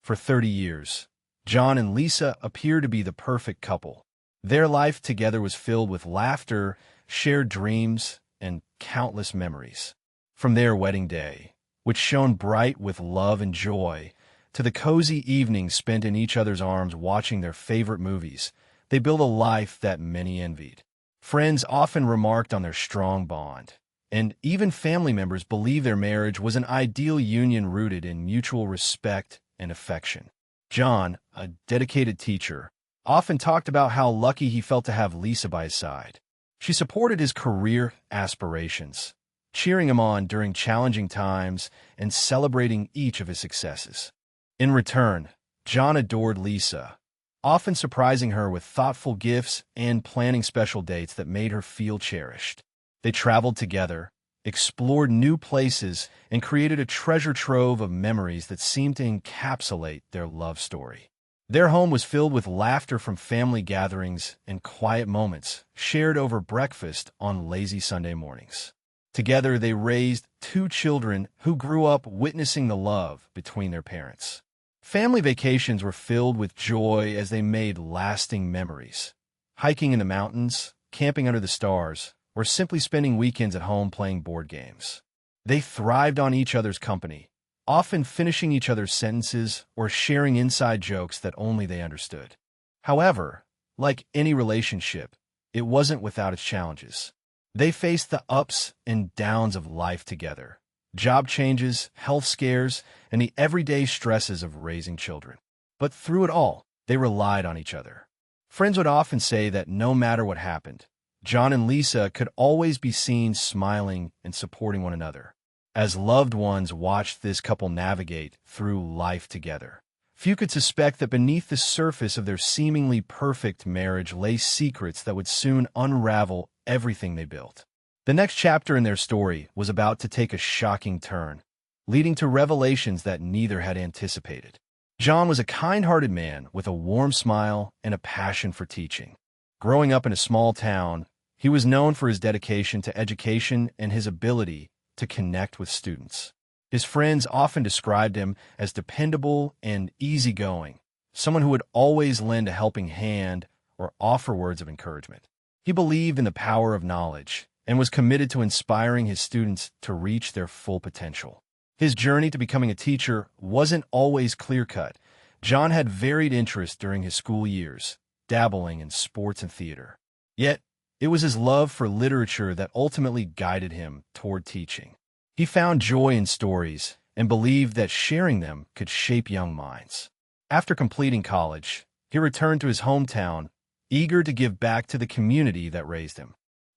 For 30 years, John and Lisa appear to be the perfect couple. Their life together was filled with laughter, shared dreams, and countless memories. From their wedding day, which shone bright with love and joy, to the cozy evenings spent in each other's arms watching their favorite movies, they built a life that many envied. Friends often remarked on their strong bond, and even family members believed their marriage was an ideal union rooted in mutual respect and affection. John, a dedicated teacher, often talked about how lucky he felt to have Lisa by his side. She supported his career aspirations, cheering him on during challenging times and celebrating each of his successes. In return, John adored Lisa, often surprising her with thoughtful gifts and planning special dates that made her feel cherished. They traveled together, explored new places, and created a treasure trove of memories that seemed to encapsulate their love story. Their home was filled with laughter from family gatherings and quiet moments shared over breakfast on lazy Sunday mornings. Together, they raised 2 children who grew up witnessing the love between their parents. Family vacations were filled with joy as they made lasting memories. Hiking in the mountains, camping under the stars, or simply spending weekends at home playing board games. They thrived on each other's company, often finishing each other's sentences or sharing inside jokes that only they understood. However, like any relationship, it wasn't without its challenges. They faced the ups and downs of life together. Job changes, health scares, and the everyday stresses of raising children. But through it all, they relied on each other. Friends would often say that no matter what happened, John and Lisa could always be seen smiling and supporting one another. As loved ones watched this couple navigate through life together, few could suspect that beneath the surface of their seemingly perfect marriage lay secrets that would soon unravel everything they built. The next chapter in their story was about to take a shocking turn, leading to revelations that neither had anticipated. John was a kind-hearted man with a warm smile and a passion for teaching. Growing up in a small town, he was known for his dedication to education and his ability to connect with students. His friends often described him as dependable and easygoing, someone who would always lend a helping hand or offer words of encouragement. He believed in the power of knowledge and was committed to inspiring his students to reach their full potential. His journey to becoming a teacher wasn't always clear-cut. John had varied interests during his school years, dabbling in sports and theater. Yet, it was his love for literature that ultimately guided him toward teaching. He found joy in stories and believed that sharing them could shape young minds. After completing college, he returned to his hometown, eager to give back to the community that raised him.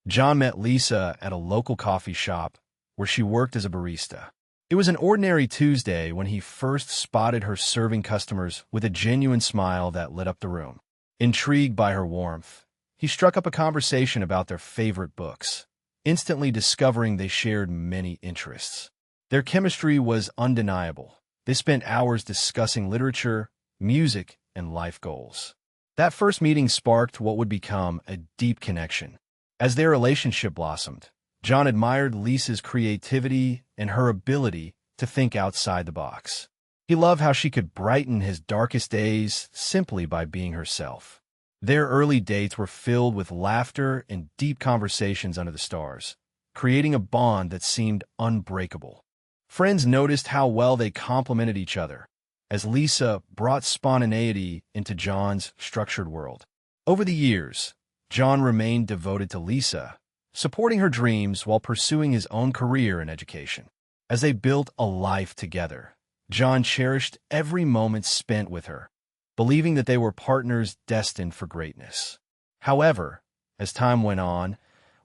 John met Lisa at a local coffee shop where she worked as a barista. It was an ordinary Tuesday when he first spotted her serving customers with a genuine smile that lit up the room. Intrigued by her warmth, he struck up a conversation about their favorite books, instantly discovering they shared many interests. Their chemistry was undeniable. They spent hours discussing literature, music, and life goals. That first meeting sparked what would become a deep connection. As their relationship blossomed, John admired Lisa's creativity and her ability to think outside the box. He loved how she could brighten his darkest days simply by being herself. Their early dates were filled with laughter and deep conversations under the stars, creating a bond that seemed unbreakable. Friends noticed how well they complemented each other, as Lisa brought spontaneity into John's structured world. Over the years, John remained devoted to Lisa, supporting her dreams while pursuing his own career in education. As they built a life together, John cherished every moment spent with her, believing that they were partners destined for greatness. However, as time went on,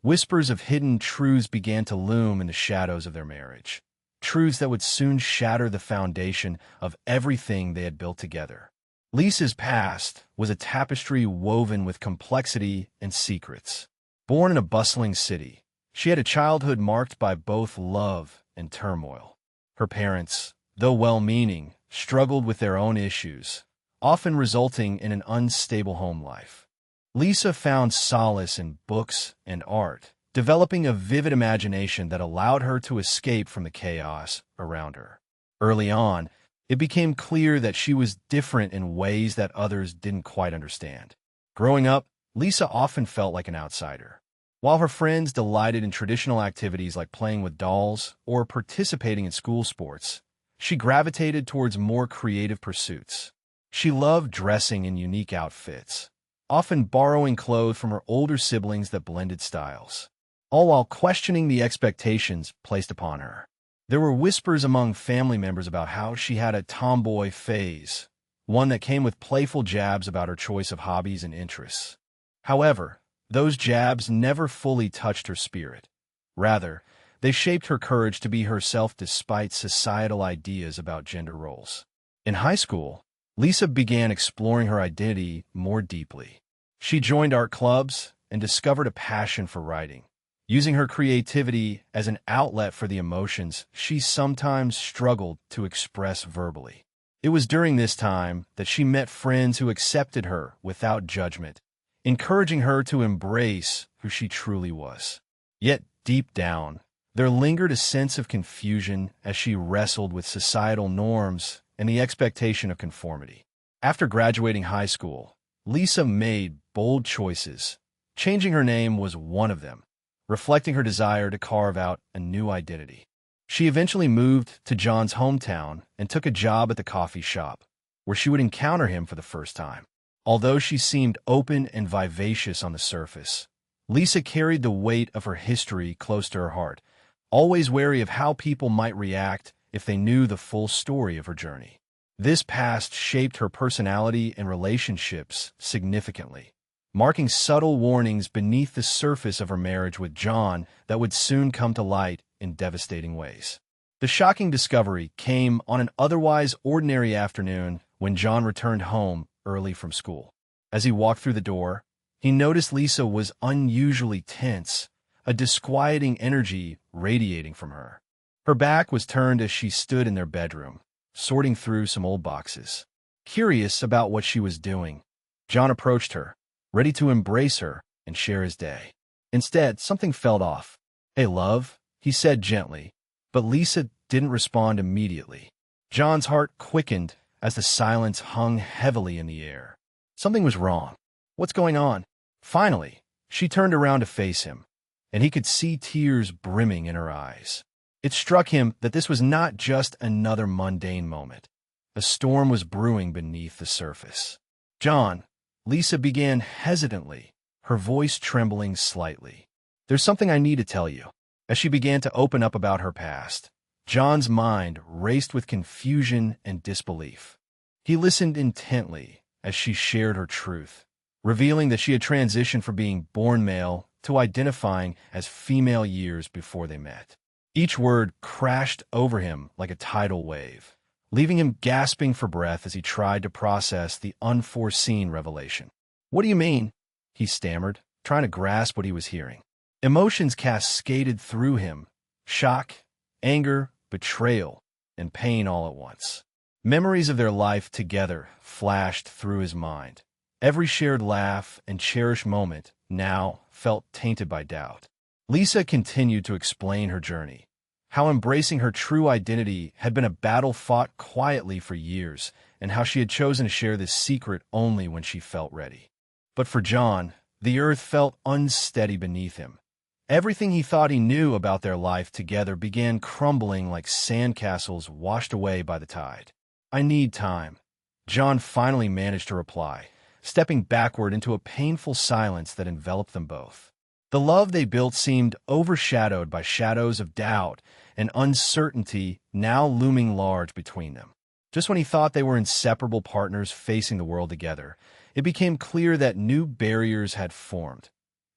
whispers of hidden truths began to loom in the shadows of their marriage, truths that would soon shatter the foundation of everything they had built together. Lisa's past was a tapestry woven with complexity and secrets. Born in a bustling city, she had a childhood marked by both love and turmoil. Her parents, though well-meaning, struggled with their own issues, often resulting in an unstable home life. Lisa found solace in books and art, developing a vivid imagination that allowed her to escape from the chaos around her. Early on, It became clear that she was different in ways that others didn't quite understand. Growing up, Lisa often felt like an outsider. While her friends delighted in traditional activities like playing with dolls or participating in school sports, she gravitated towards more creative pursuits. She loved dressing in unique outfits, often borrowing clothes from her older siblings that blended styles, all while questioning the expectations placed upon her. There were whispers among family members about how she had a tomboy phase, one that came with playful jabs about her choice of hobbies and interests. However, those jabs never fully touched her spirit. Rather, they shaped her courage to be herself despite societal ideas about gender roles. In high school, Lisa began exploring her identity more deeply. She joined art clubs and discovered a passion for writing, using her creativity as an outlet for the emotions she sometimes struggled to express verbally. It was during this time that she met friends who accepted her without judgment, encouraging her to embrace who she truly was. Yet, deep down, there lingered a sense of confusion as she wrestled with societal norms and the expectation of conformity. After graduating high school, Lisa made bold choices. Changing her name was one of them, reflecting her desire to carve out a new identity. She eventually moved to John's hometown and took a job at the coffee shop, where she would encounter him for the first time. Although she seemed open and vivacious on the surface, Lisa carried the weight of her history close to her heart, always wary of how people might react if they knew the full story of her journey. This past shaped her personality and relationships significantly, marking subtle warnings beneath the surface of her marriage with John that would soon come to light in devastating ways. The shocking discovery came on an otherwise ordinary afternoon when John returned home early from school. As he walked through the door, he noticed Lisa was unusually tense, a disquieting energy radiating from her. Her back was turned as she stood in their bedroom, sorting through some old boxes. Curious about what she was doing, John approached her, ready to embrace her and share his day. Instead, something felt off. "Hey, love," he said gently, but Lisa didn't respond immediately. John's heart quickened as the silence hung heavily in the air. Something was wrong. What's going on? Finally, she turned around to face him, and he could see tears brimming in her eyes. It struck him that this was not just another mundane moment. A storm was brewing beneath the surface. "John," Lisa began hesitantly, her voice trembling slightly. "There's something I need to tell you." As she began to open up about her past, John's mind raced with confusion and disbelief. He listened intently as she shared her truth, revealing that she had transitioned from being born male to identifying as female years before they met. Each word crashed over him like a tidal wave, leaving him gasping for breath as he tried to process the unforeseen revelation. "What do you mean?" he stammered, trying to grasp what he was hearing. Emotions cascaded through him, shock, anger, betrayal, and pain all at once. Memories of their life together flashed through his mind. Every shared laugh and cherished moment now felt tainted by doubt. Lisa continued to explain her journey, how embracing her true identity had been a battle fought quietly for years, and how she had chosen to share this secret only when she felt ready. But for John, the earth felt unsteady beneath him. Everything he thought he knew about their life together began crumbling like sandcastles washed away by the tide. "I need time," John finally managed to reply, stepping backward into a painful silence that enveloped them both. The love they built seemed overshadowed by shadows of doubt and uncertainty now looming large between them. Just when he thought they were inseparable partners facing the world together, it became clear that new barriers had formed,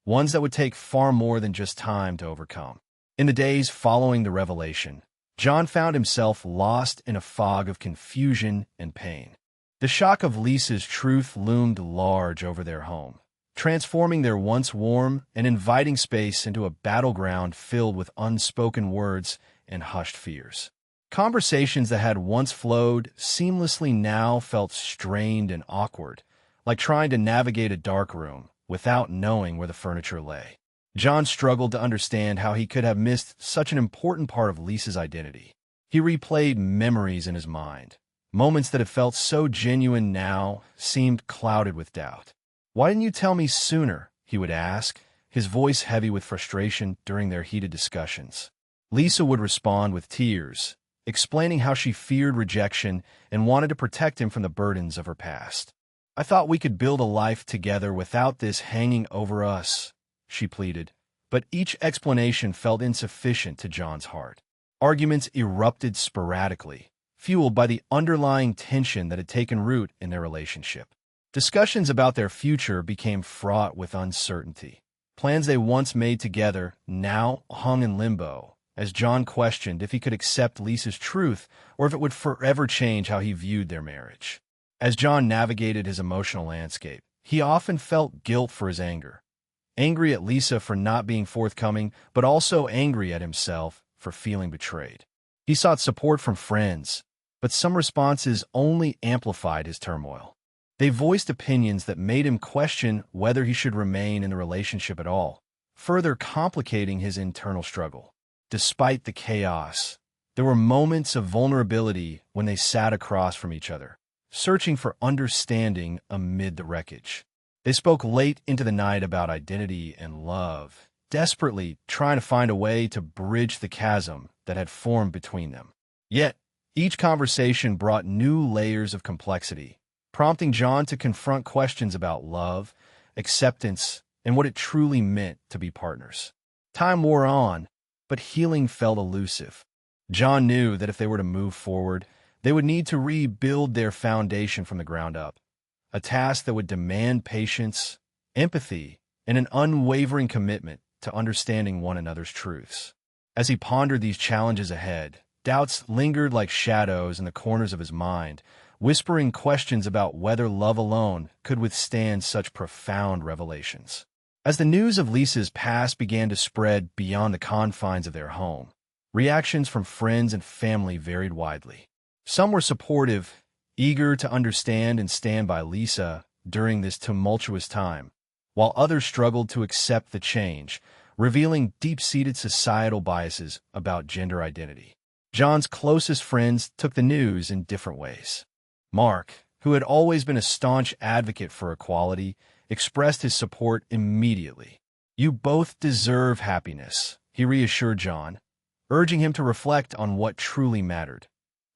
ones that would take far more than just time to overcome. In the days following the revelation, John found himself lost in a fog of confusion and pain. The shock of Lisa's truth loomed large over their home, transforming their once warm and inviting space into a battleground filled with unspoken words and hushed fears. Conversations that had once flowed seamlessly now felt strained and awkward, like trying to navigate a dark room without knowing where the furniture lay. John struggled to understand how he could have missed such an important part of Lisa's identity. He replayed memories in his mind, Moments that had felt so genuine now seemed clouded with doubt. "Why didn't you tell me sooner?" he would ask, his voice heavy with frustration during their heated discussions. Lisa would respond with tears, explaining how she feared rejection and wanted to protect him from the burdens of her past. "I thought we could build a life together without this hanging over us," she pleaded, but each explanation felt insufficient to John's heart. Arguments erupted sporadically, fueled by the underlying tension that had taken root in their relationship. Discussions about their future became fraught with uncertainty. Plans they once made together now hung in limbo, as John questioned if he could accept Lisa's truth or if it would forever change how he viewed their marriage. As John navigated his emotional landscape, he often felt guilt for his anger. Angry at Lisa for not being forthcoming, but also angry at himself for feeling betrayed. He sought support from friends, but some responses only amplified his turmoil. They voiced opinions that made him question whether he should remain in the relationship at all, further complicating his internal struggle. Despite the chaos, there were moments of vulnerability when they sat across from each other, searching for understanding amid the wreckage. They spoke late into the night about identity and love, desperately trying to find a way to bridge the chasm that had formed between them. Yet, each conversation brought new layers of complexity, prompting John to confront questions about love, acceptance, and what it truly meant to be partners. Time wore on, but healing felt elusive. John knew that if they were to move forward, they would need to rebuild their foundation from the ground up, a task that would demand patience, empathy, and an unwavering commitment to understanding one another's truths. As he pondered these challenges ahead, doubts lingered like shadows in the corners of his mind, whispering questions about whether love alone could withstand such profound revelations. As the news of Lisa's past began to spread beyond the confines of their home, reactions from friends and family varied widely. Some were supportive, eager to understand and stand by Lisa during this tumultuous time, while others struggled to accept the change, revealing deep-seated societal biases about gender identity. John's closest friends took the news in different ways. Mark, who had always been a staunch advocate for equality, expressed his support immediately. "You both deserve happiness," he reassured John, urging him to reflect on what truly mattered: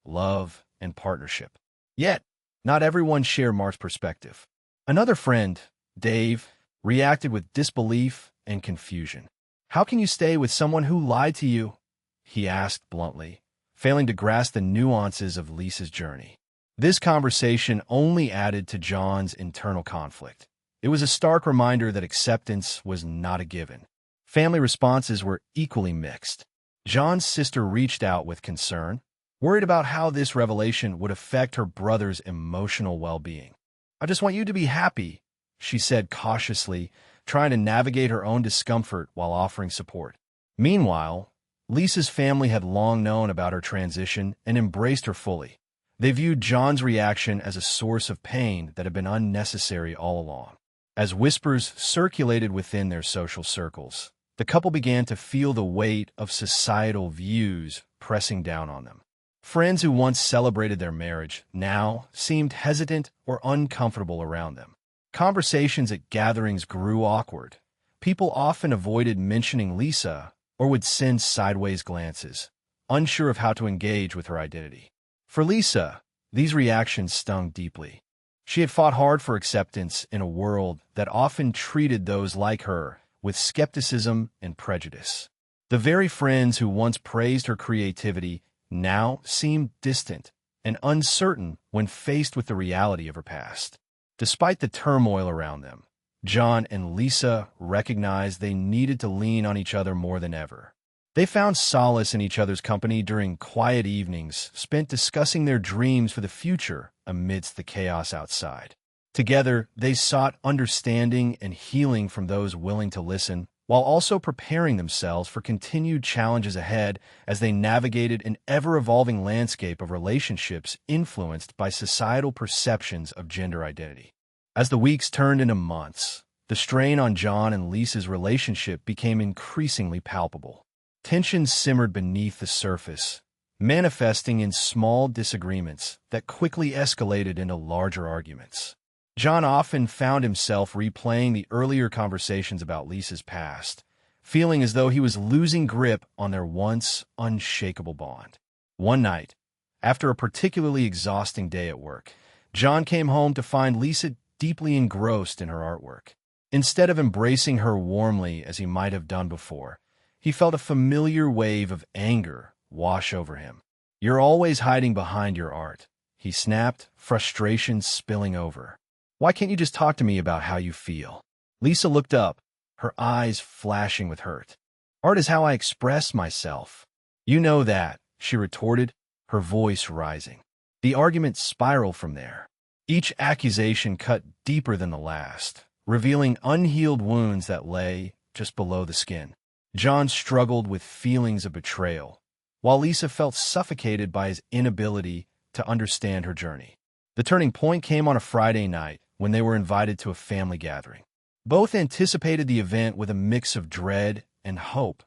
love and partnership. Yet, not everyone shared Mark's perspective. Another friend, Dave, reacted with disbelief and confusion. "How can you stay with someone who lied to you?" he asked bluntly, failing to grasp the nuances of Lisa's journey. This conversation only added to John's internal conflict. It was a stark reminder that acceptance was not a given. Family responses were equally mixed. John's sister reached out with concern, worried about how this revelation would affect her brother's emotional well-being. "I just want you to be happy," she said cautiously, trying to navigate her own discomfort while offering support. Meanwhile, Lisa's family had long known about her transition and embraced her fully. They viewed John's reaction as a source of pain that had been unnecessary all along. As whispers circulated within their social circles, the couple began to feel the weight of societal views pressing down on them. Friends who once celebrated their marriage now seemed hesitant or uncomfortable around them. Conversations at gatherings grew awkward. People often avoided mentioning Lisa or would send sideways glances, unsure of how to engage with her identity. For Lisa, these reactions stung deeply. She had fought hard for acceptance in a world that often treated those like her with skepticism and prejudice. The very friends who once praised her creativity now seemed distant and uncertain when faced with the reality of her past. Despite the turmoil around them, John and Lisa recognized they needed to lean on each other more than ever. They found solace in each other's company during quiet evenings spent discussing their dreams for the future amidst the chaos outside. Together, they sought understanding and healing from those willing to listen, while also preparing themselves for continued challenges ahead as they navigated an ever-evolving landscape of relationships influenced by societal perceptions of gender identity. As the weeks turned into months, the strain on John and Lisa's relationship became increasingly palpable. Tensions simmered beneath the surface, manifesting in small disagreements that quickly escalated into larger arguments. John often found himself replaying the earlier conversations about Lisa's past, feeling as though he was losing grip on their once unshakable bond. One night, after a particularly exhausting day at work, John came home to find Lisa deeply engrossed in her artwork. Instead of embracing her warmly as he might have done before, he felt a familiar wave of anger wash over him. "You're always hiding behind your art," he snapped, frustration spilling over. "Why can't you just talk to me about how you feel?" Lisa looked up, her eyes flashing with hurt. "Art is how I express myself." "You know that," she retorted, her voice rising. The argument spiraled from there. Each accusation cut deeper than the last, revealing unhealed wounds that lay just below the skin. John struggled with feelings of betrayal, while Lisa felt suffocated by his inability to understand her journey. The turning point came on a Friday night when they were invited to a family gathering. Both anticipated the event with a mix of dread and hope,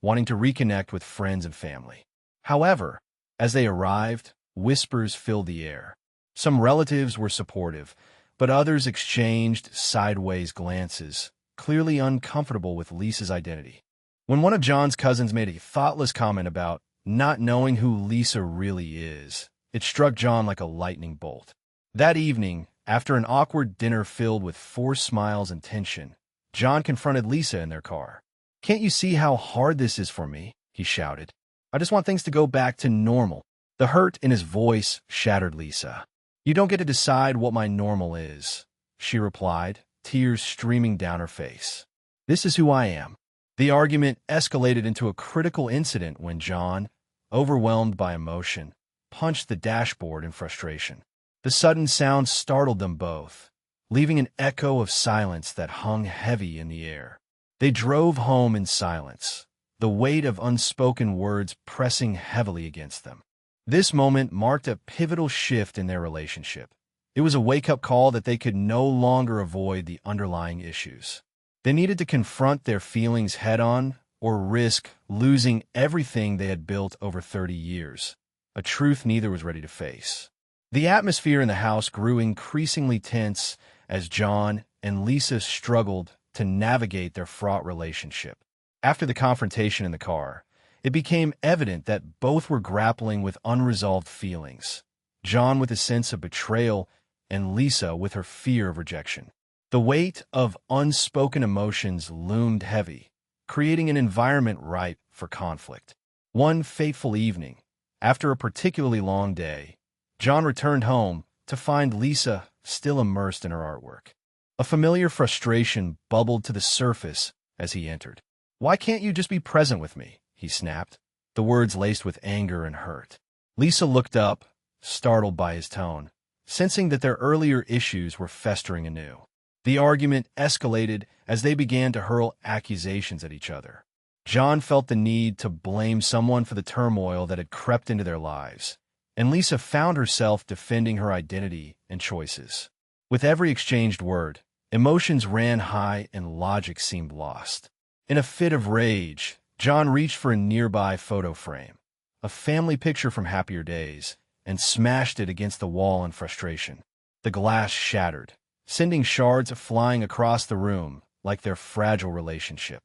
wanting to reconnect with friends and family. However, as they arrived, whispers filled the air. Some relatives were supportive, but others exchanged sideways glances, clearly uncomfortable with Lisa's identity. When one of John's cousins made a thoughtless comment about not knowing who Lisa really is, it struck John like a lightning bolt. That evening, after an awkward dinner filled with forced smiles and tension, John confronted Lisa in their car. "Can't you see how hard this is for me?" he shouted. "I just want things to go back to normal." The hurt in his voice shattered Lisa. "You don't get to decide what my normal is," she replied, tears streaming down her face. "This is who I am." The argument escalated into a critical incident when John, overwhelmed by emotion, punched the dashboard in frustration. The sudden sound startled them both, leaving an echo of silence that hung heavy in the air. They drove home in silence, the weight of unspoken words pressing heavily against them. This moment marked a pivotal shift in their relationship. It was a wake-up call that they could no longer avoid the underlying issues. They needed to confront their feelings head-on or risk losing everything they had built over 30 years, a truth neither was ready to face. The atmosphere in the house grew increasingly tense as John and Lisa struggled to navigate their fraught relationship. After the confrontation in the car, it became evident that both were grappling with unresolved feelings, John with a sense of betrayal and Lisa with her fear of rejection. The weight of unspoken emotions loomed heavy, creating an environment ripe for conflict. One fateful evening, after a particularly long day, John returned home to find Lisa still immersed in her artwork. A familiar frustration bubbled to the surface as he entered. "Why can't you just be present with me?" he snapped, the words laced with anger and hurt. Lisa looked up, startled by his tone, sensing that their earlier issues were festering anew. The argument escalated as they began to hurl accusations at each other. John felt the need to blame someone for the turmoil that had crept into their lives, and Lisa found herself defending her identity and choices. With every exchanged word, emotions ran high and logic seemed lost. In a fit of rage, John reached for a nearby photo frame, a family picture from happier days, and smashed it against the wall in frustration. The glass shattered, sending shards flying across the room like their fragile relationship.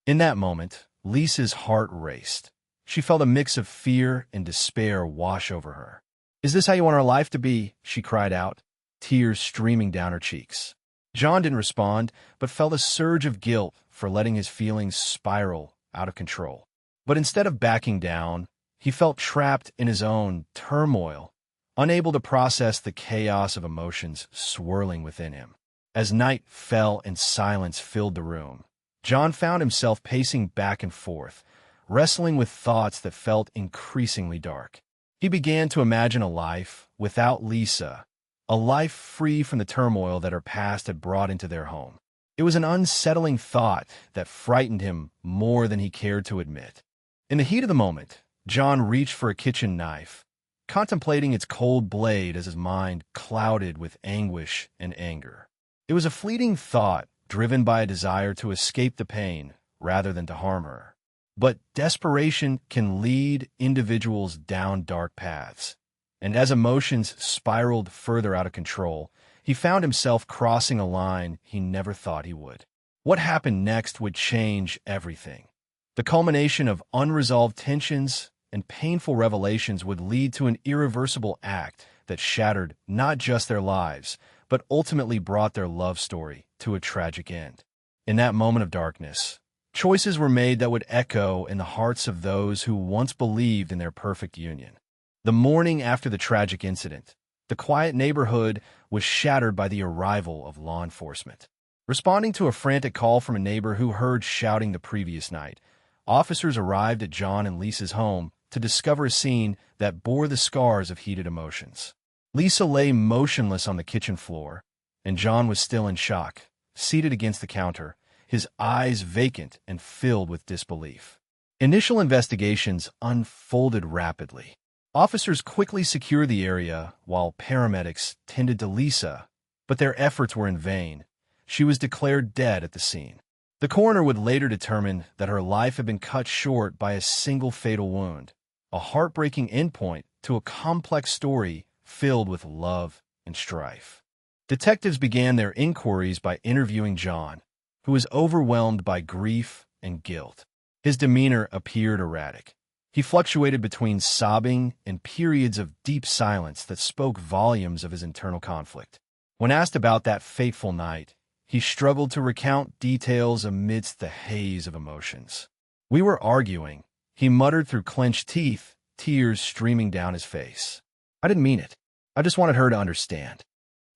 In that moment, Lisa's heart raced. She felt a mix of fear and despair wash over her. "Is this how you want our life to be?" she cried out, tears streaming down her cheeks. John didn't respond, but felt a surge of guilt for letting his feelings spiral out of control. But instead of backing down, he felt trapped in his own turmoil, unable to process the chaos of emotions swirling within him. As night fell and silence filled the room, John found himself pacing back and forth, wrestling with thoughts that felt increasingly dark. He began to imagine a life without Lisa, a life free from the turmoil that her past had brought into their home. It was an unsettling thought that frightened him more than he cared to admit. In the heat of the moment, John reached for a kitchen knife, contemplating its cold blade as his mind clouded with anguish and anger. It was a fleeting thought driven by a desire to escape the pain rather than to harm her. But desperation can lead individuals down dark paths. And as emotions spiraled further out of control, he found himself crossing a line he never thought he would. What happened next would change everything. The culmination of unresolved tensions and painful revelations would lead to an irreversible act that shattered not just their lives, but ultimately brought their love story to a tragic end. In that moment of darkness, choices were made that would echo in the hearts of those who once believed in their perfect union. The morning after the tragic incident, the quiet neighborhood was shattered by the arrival of law enforcement. Responding to a frantic call from a neighbor who heard shouting the previous night, officers arrived at John and Lisa's home to discover a scene that bore the scars of heated emotions. Lisa lay motionless on the kitchen floor, and John was still in shock, seated against the counter, his eyes vacant and filled with disbelief. Initial investigations unfolded rapidly. Officers quickly secured the area while paramedics tended to Lisa, but their efforts were in vain. She was declared dead at the scene. The coroner would later determine that her life had been cut short by a single fatal wound, a heartbreaking endpoint to a complex story filled with love and strife. Detectives began their inquiries by interviewing John, who was overwhelmed by grief and guilt. His demeanor appeared erratic. He fluctuated between sobbing and periods of deep silence that spoke volumes of his internal conflict. When asked about that fateful night, he struggled to recount details amidst the haze of emotions. "We were arguing," he muttered through clenched teeth, tears streaming down his face. "I didn't mean it. I just wanted her to understand."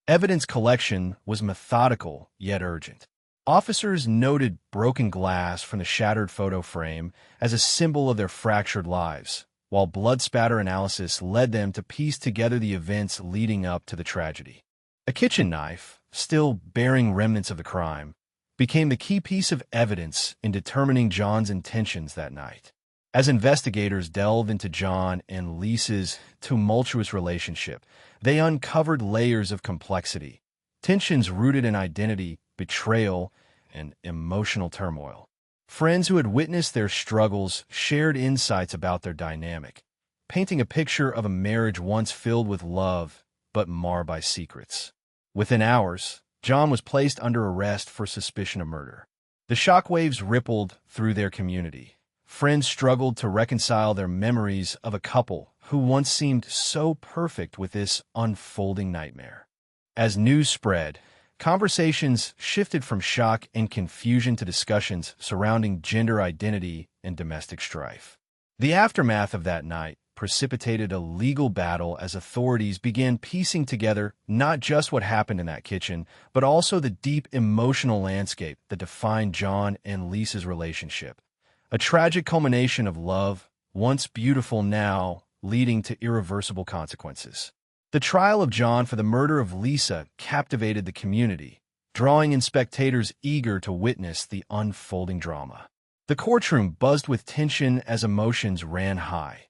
Evidence collection was methodical yet urgent. Officers noted broken glass from the shattered photo frame as a symbol of their fractured lives, while blood spatter analysis led them to piece together the events leading up to the tragedy. A kitchen knife, still bearing remnants of the crime, became the key piece of evidence in determining John's intentions that night. As investigators delved into John and Lisa's tumultuous relationship, they uncovered layers of complexity, tensions rooted in identity, betrayal, and emotional turmoil. Friends who had witnessed their struggles shared insights about their dynamic, painting a picture of a marriage once filled with love but marred by secrets. Within hours, John was placed under arrest for suspicion of murder. The shockwaves rippled through their community. Friends struggled to reconcile their memories of a couple who once seemed so perfect with this unfolding nightmare. As news spread, conversations shifted from shock and confusion to discussions surrounding gender identity and domestic strife. The aftermath of that night precipitated a legal battle as authorities began piecing together not just what happened in that kitchen, but also the deep emotional landscape that defined John and Lisa's relationship. A tragic culmination of love, once beautiful now, leading to irreversible consequences. The trial of John for the murder of Lisa captivated the community, drawing in spectators eager to witness the unfolding drama. The courtroom buzzed with tension as emotions ran high.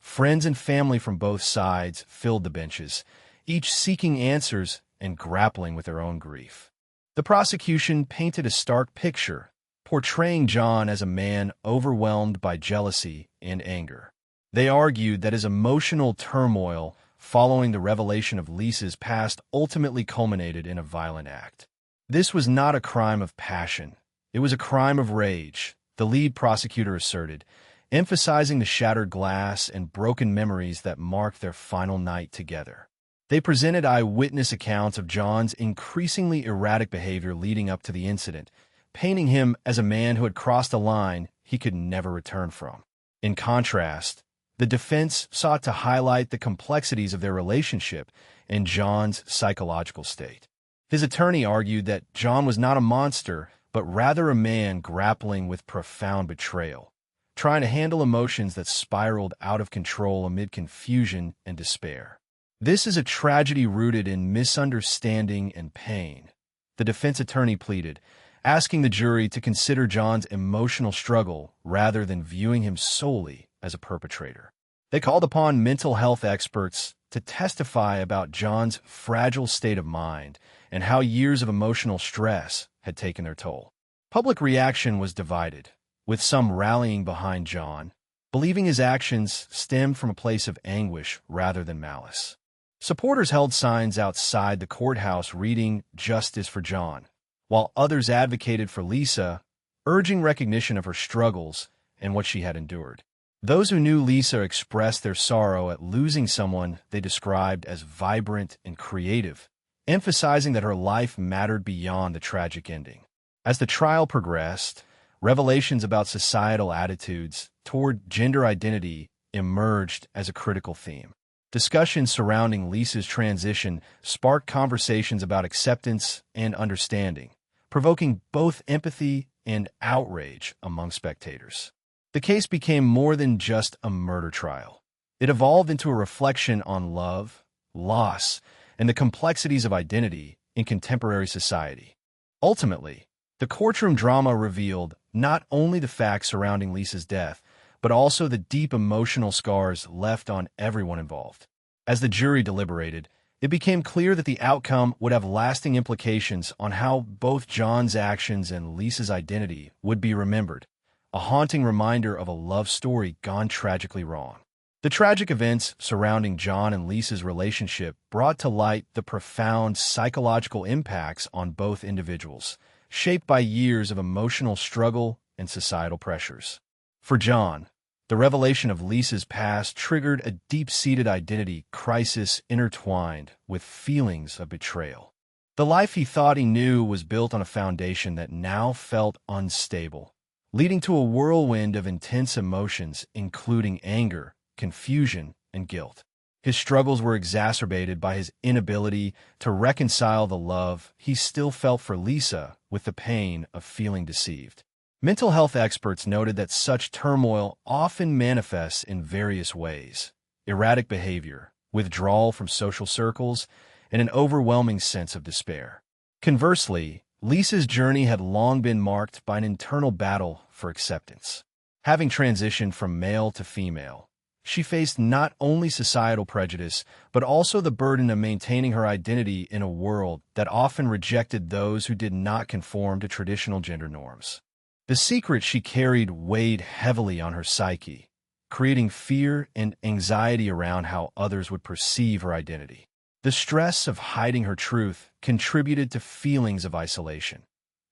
Friends and family from both sides filled the benches, each seeking answers and grappling with their own grief. The prosecution painted a stark picture, portraying John as a man overwhelmed by jealousy and anger. They argued that his emotional turmoil following the revelation of Lisa's past ultimately culminated in a violent act. This was not a crime of passion. It was a crime of rage, the lead prosecutor asserted, emphasizing the shattered glass and broken memories that marked their final night together. They presented eyewitness accounts of John's increasingly erratic behavior leading up to the incident, painting him as a man who had crossed a line he could never return from. In contrast, the defense sought to highlight the complexities of their relationship and John's psychological state. His attorney argued that John was not a monster, but rather a man grappling with profound betrayal, trying to handle emotions that spiraled out of control amid confusion and despair. "This is a tragedy rooted in misunderstanding and pain," the defense attorney pleaded, asking the jury to consider John's emotional struggle rather than viewing him solely as a perpetrator. They called upon mental health experts to testify about John's fragile state of mind and how years of emotional stress had taken their toll. Public reaction was divided, with some rallying behind John, believing his actions stemmed from a place of anguish rather than malice. Supporters held signs outside the courthouse reading "Justice for John," while others advocated for Lisa, urging recognition of her struggles and what she had endured. Those who knew Lisa expressed their sorrow at losing someone they described as vibrant and creative, emphasizing that her life mattered beyond the tragic ending. As the trial progressed, revelations about societal attitudes toward gender identity emerged as a critical theme. Discussions surrounding Lisa's transition sparked conversations about acceptance and understanding, provoking both empathy and outrage among spectators. The case became more than just a murder trial. It evolved into a reflection on love, loss, and the complexities of identity in contemporary society. Ultimately, the courtroom drama revealed not only the facts surrounding Lisa's death, but also the deep emotional scars left on everyone involved. As the jury deliberated, it became clear that the outcome would have lasting implications on how both John's actions and Lisa's identity would be remembered, a haunting reminder of a love story gone tragically wrong. The tragic events surrounding John and Lisa's relationship brought to light the profound psychological impacts on both individuals, shaped by years of emotional struggle and societal pressures. For John, the revelation of Lisa's past triggered a deep-seated identity crisis intertwined with feelings of betrayal. The life he thought he knew was built on a foundation that now felt unstable, leading to a whirlwind of intense emotions, including anger, confusion, and guilt. His struggles were exacerbated by his inability to reconcile the love he still felt for Lisa with the pain of feeling deceived. Mental health experts noted that such turmoil often manifests in various ways: erratic behavior, withdrawal from social circles, and an overwhelming sense of despair. Conversely, Lisa's journey had long been marked by an internal battle for acceptance. Having transitioned from male to female, she faced not only societal prejudice, but also the burden of maintaining her identity in a world that often rejected those who did not conform to traditional gender norms. The secret she carried weighed heavily on her psyche, creating fear and anxiety around how others would perceive her identity. The stress of hiding her truth contributed to feelings of isolation.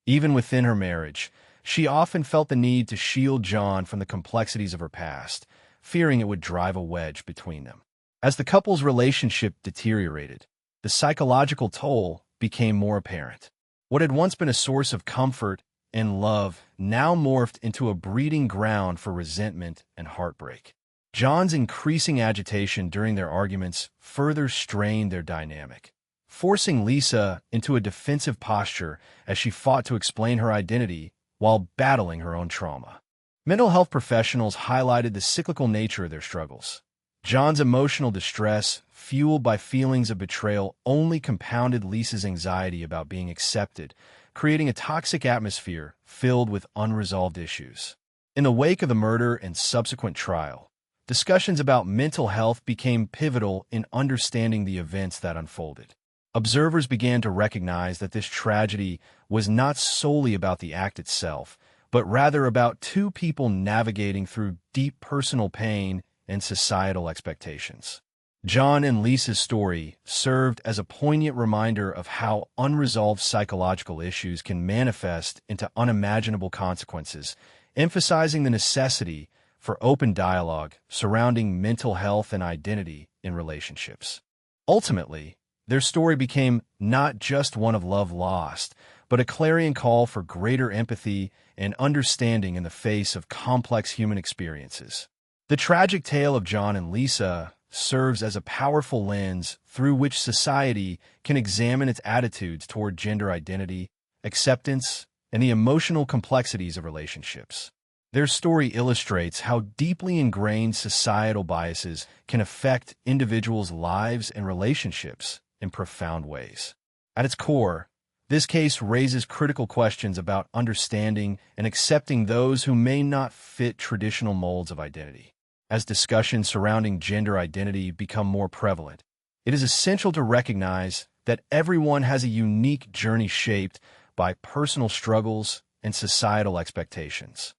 Even within her marriage, she often felt the need to shield John from the complexities of her past, fearing it would drive a wedge between them. As the couple's relationship deteriorated, the psychological toll became more apparent. What had once been a source of comfort and love now morphed into a breeding ground for resentment and heartbreak. John's increasing agitation during their arguments further strained their dynamic, forcing Lisa into a defensive posture as she fought to explain her identity while battling her own trauma. Mental health professionals highlighted the cyclical nature of their struggles. John's emotional distress, fueled by feelings of betrayal, only compounded Lisa's anxiety about being accepted, creating a toxic atmosphere filled with unresolved issues. In the wake of the murder and subsequent trial, discussions about mental health became pivotal in understanding the events that unfolded. Observers began to recognize that this tragedy was not solely about the act itself, but rather about two people navigating through deep personal pain and societal expectations. John and Lisa's story served as a poignant reminder of how unresolved psychological issues can manifest into unimaginable consequences, emphasizing the necessity for open dialogue surrounding mental health and identity in relationships. Ultimately, their story became not just one of love lost, but a clarion call for greater empathy and understanding in the face of complex human experiences. The tragic tale of John and Lisa serves as a powerful lens through which society can examine its attitudes toward gender identity, acceptance, and the emotional complexities of relationships. Their story illustrates how deeply ingrained societal biases can affect individuals' lives and relationships in profound ways. At its core, this case raises critical questions about understanding and accepting those who may not fit traditional molds of identity. As discussions surrounding gender identity become more prevalent, it is essential to recognize that everyone has a unique journey shaped by personal struggles and societal expectations.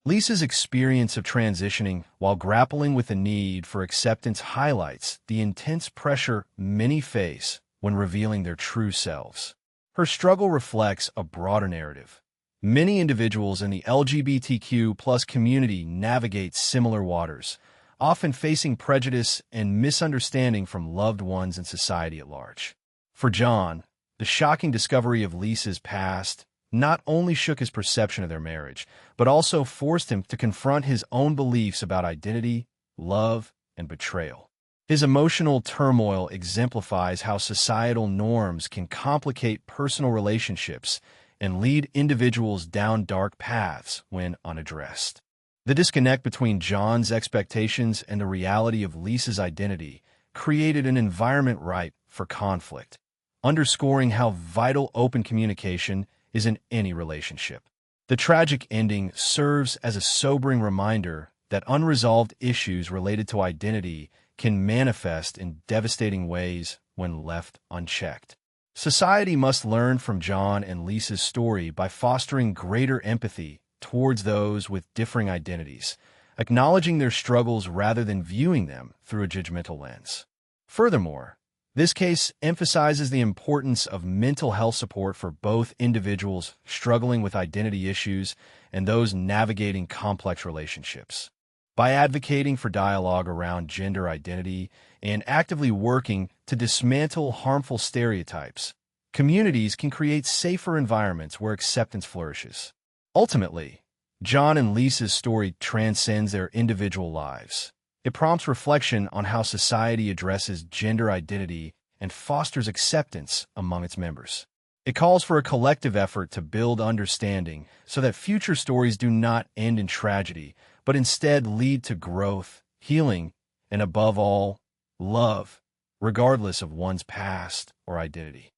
Lisa's experience of transitioning while grappling with the need for acceptance highlights the intense pressure many face when revealing their true selves. Her struggle reflects a broader narrative. Many individuals in the LGBTQ+ community navigate similar waters, often facing prejudice and misunderstanding from loved ones and society at large. For John, the shocking discovery of Lisa's past not only shook his perception of their marriage, but also forced him to confront his own beliefs about identity, love, and betrayal. His emotional turmoil exemplifies how societal norms can complicate personal relationships and lead individuals down dark paths when unaddressed. The disconnect between John's expectations and the reality of Lisa's identity created an environment ripe for conflict, underscoring how vital open communication is in any relationship. The tragic ending serves as a sobering reminder that unresolved issues related to identity can manifest in devastating ways when left unchecked. Society must learn from John and Lisa's story by fostering greater empathy towards those with differing identities, acknowledging their struggles rather than viewing them through a judgmental lens. Furthermore, this case emphasizes the importance of mental health support for both individuals struggling with identity issues and those navigating complex relationships. By advocating for dialogue around gender identity and actively working to dismantle harmful stereotypes, communities can create safer environments where acceptance flourishes. Ultimately, John and Lisa's story transcends their individual lives. It prompts reflection on how society addresses gender identity and fosters acceptance among its members. It calls for a collective effort to build understanding so that future stories do not end in tragedy, but instead lead to growth, healing, and above all, love, regardless of one's past or identity.